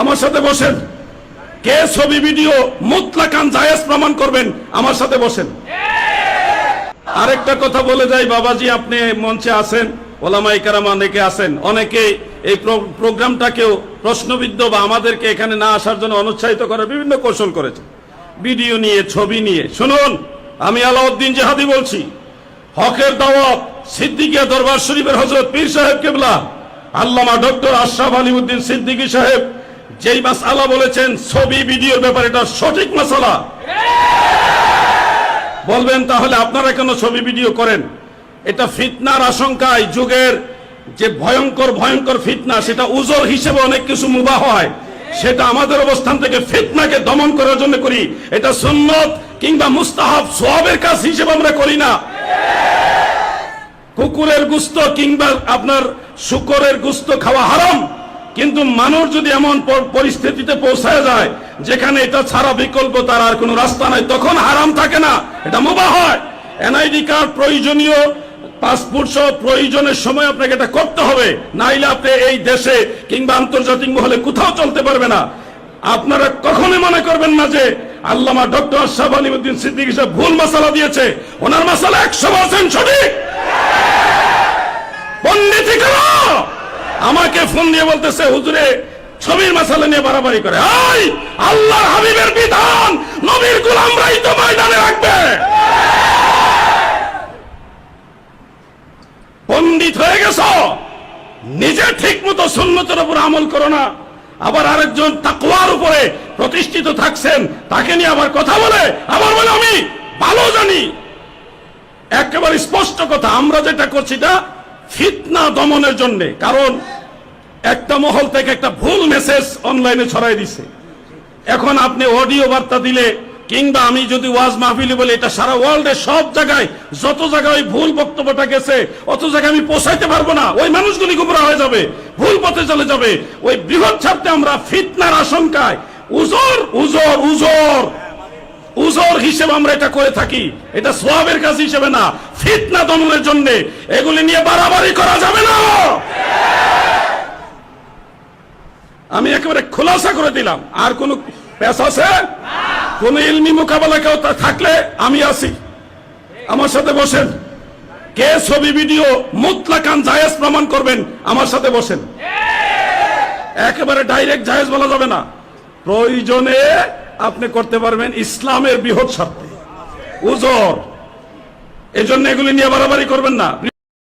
আমার সাথে বসেন। কে ছবি ভিডিও মুতলাকান জায়েজ প্রমাণ করবেন আমার সাথে বসেন। আরেকটা কথা বলে যাই, বাবাজি আপনি মঞ্চে আছেন, ওলামায়ে কেরাম অনেকে আছেন, অনেকে এই প্রোগ্রামটাকেও প্রশ্নবিদ্ধ বা আমাদেরকে এখানে না আসার জন্য অনুৎসাহিত করার বিভিন্ন কৌশল করেছে, ভিডিও নিয়ে, ছবি নিয়ে। শুনুন, আমি আলাউদ্দিন জিহাদি বলছি, হকের দাওয়াত সিদ্দিকিয়া দরবার শরীফের হযরত পীর সাহেব কেবলা আল্লামা ডক্টর আশরাফ আলী উদ্দিন সিদ্দিকী সাহেব যেই মাসআলা বলেছেন ছবি ভিডিওর ব্যাপারে, এটা সঠিক মাসআলা। বলবেন তাহলে আপনারা কেন ছবি ভিডিও করেন? এটা ফিতনার আশঙ্কায়, যুগের যে ভয়ঙ্কর ভয়ঙ্কর ফিতনা, সেটা উজর হিসেবে অনেক কিছু মুবাহ হয়, সেটা আমাদের অবস্থান থেকে ফিতনাকে দমন করার জন্য করি। এটা সুন্নত কিংবা মুস্তাহাব সওয়াবের কাজ হিসেবে আমরা করি না। কুকুরের গোশত কিংবা আপনার শুকরের গোশত খাওয়া হারাম, কিন্তু মানুষ যদি এমন পরিস্থিতিতে পৌঁছায় যায় যেখানে এটা ছাড়া বিকল্প তার আর কোনো রাস্তা নাই, তখন হারাম থাকে না, এটা মুবাহ হয়। এনআইডি কার্ড প্রয়োজনীয়, পাসপোর্ট সহ প্রয়োজনের সময় আপনাকে এটা করতে হবে, নাইলে আপনি এই দেশে কিংবা আন্তর্জাতিক মহলে কোথাও চলতে পারবে না। আপনারা কখনোই মনে করবেন না যে আল্লামা ডক্টর আশরাফ আলী উদ্দিন সিদ্দিকী সাহেব ভুল মাসালা দিয়েছে। ওনার মাসালা 100% সঠিক। পণ্ডিতি করো। আমাকে ফোন দিয়ে বলতেছে, হুজুরে ছবির মাসালা নিয়ে বাড়াবাড়ি করে। আল্লাহর হাবিবের বিধান নবীর গোলামরাই তো ময়দানে রাখবে। পণ্ডিত হয়ে গেছো, নিজে ঠিক মতো সুন্নতের উপর আমল করো না, আবার আরেকজন তাকওয়ার উপরে প্রতিষ্ঠিত থাকছেন, তাকে নিয়ে আবার কথা বলে, আবার বলে আমি ভালো জানি। একেবারে স্পষ্ট কথা, আমরা যেটা করছি এটা ফিতনা দমনের জন্য। কারণ একটা মহল থেকে একটা ভুল মেসেজ অনলাইনে ছড়াই দিছে। এখন আপনি অডিও বার্তা দিলে কিংবা আমি যদি ওয়াজ মাহফিলে বলি, এটা সারা ওয়ার্ল্ডে সব জায়গায়, যত জায়গায় ভুল বক্তব্যটা গেছে অত জায়গায় আমি পৌঁছাইতে পারবো না। ওই মানুষগুলি গুমরা হয়ে যাবে, ভুল পথে চলে যাবে। ওই বৃহৎ স্বার্থে আমরা ফিতনার আশঙ্কায় উজর উজর উজর উজর হিসেবে আমরা এটা করে থাকি। এটা সওয়াবের কাজ হিসেবে না, ফিতনা দমনের জন্য। এগুলি নিয়ে বাড়াবাড়ি করা যাবে না। আমি একেবারে খোলাসা করে দিলাম। আর কোন পেশ আছে? কোন ইলমি মোকাবেলা কেউ থাকলে আমি আছি, আমার সাথে বসেন। কে ছবি ভিডিও মুতলাকান জায়েজ প্রমাণ করবেন আমার সাথে বসেন। একেবারে ডাইরেক্ট জায়েজ বলা যাবে না, প্রয়োজনে আপনি করতে পারবেন ইসলামের বৃহৎ স্বার্থে উজর। এজন্য এগুলি নিয়ে বাড়াবাড়ি করবেন না।